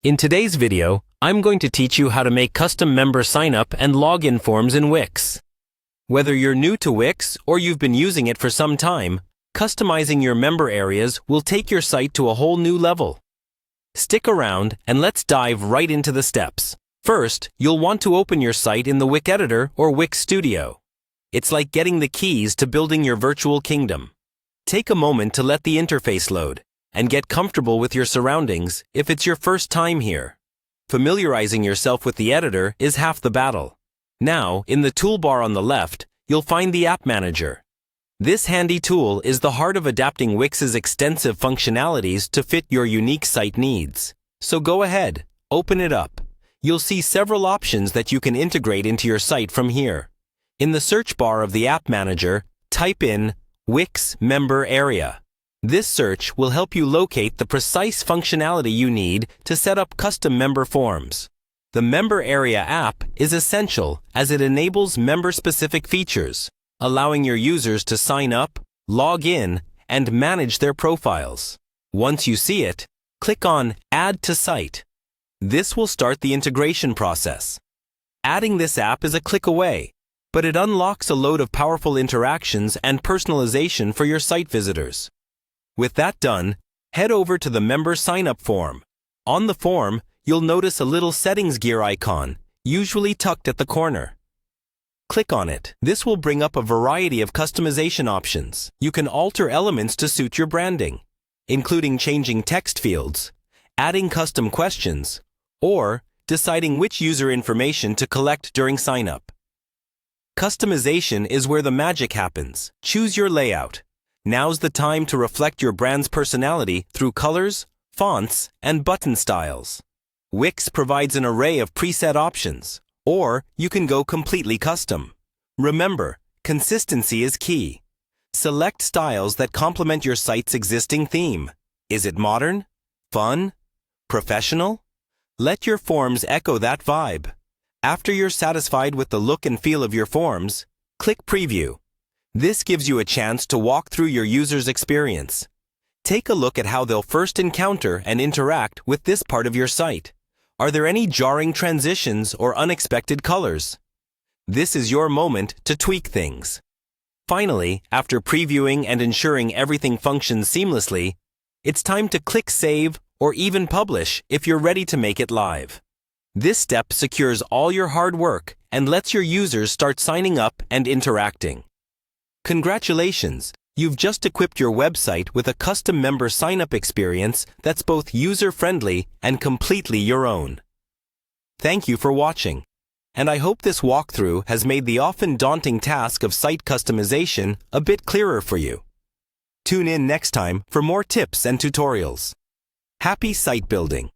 In today's video, I'm going to teach you how to make custom member sign-up and login forms in Wix. Whether you're new to Wix or you've been using it for some time, customizing your member areas will take your site to a whole new level. Stick around and let's dive right into the steps. First, you'll want to open your site in the Wix Editor or Wix Studio. It's like getting the keys to building your virtual kingdom. Take a moment to let the interface load and get comfortable with your surroundings if it's your first time here. Familiarizing yourself with the editor is half the battle. Now, in the toolbar on the left, you'll find the App Manager. This handy tool is the heart of adapting Wix's extensive functionalities to fit your unique site needs. So go ahead, open it up. You'll see several options that you can integrate into your site from here. In the search bar of the App Manager, type in Wix Member Area. This search will help you locate the precise functionality you need to set up custom member forms. The Member Area app is essential as it enables member-specific features, allowing your users to sign up, log in, and manage their profiles. Once you see it, click on Add to Site. This will start the integration process. Adding this app is a click away, but it unlocks a load of powerful interactions and personalization for your site visitors. With that done, head over to the member sign-up form. On the form, you'll notice a little settings gear icon, usually tucked at the corner. Click on it. This will bring up a variety of customization options. You can alter elements to suit your branding, including changing text fields, adding custom questions, or deciding which user information to collect during sign-up. Customization is where the magic happens. Choose your layout. Now's the time to reflect your brand's personality through colors, fonts, and button styles. Wix provides an array of preset options, or you can go completely custom. Remember, consistency is key. Select styles that complement your site's existing theme. Is it modern? Fun? Professional? Let your forms echo that vibe. After you're satisfied with the look and feel of your forms, click Preview. This gives you a chance to walk through your user's experience. Take a look at how they'll first encounter and interact with this part of your site. Are there any jarring transitions or unexpected colors? This is your moment to tweak things. Finally, after previewing and ensuring everything functions seamlessly, it's time to click Save or even Publish if you're ready to make it live. This step secures all your hard work and lets your users start signing up and interacting. Congratulations! You've just equipped your website with a custom member sign-up experience that's both user-friendly and completely your own. Thank you for watching, and I hope this walkthrough has made the often daunting task of site customization a bit clearer for you. Tune in next time for more tips and tutorials. Happy site building!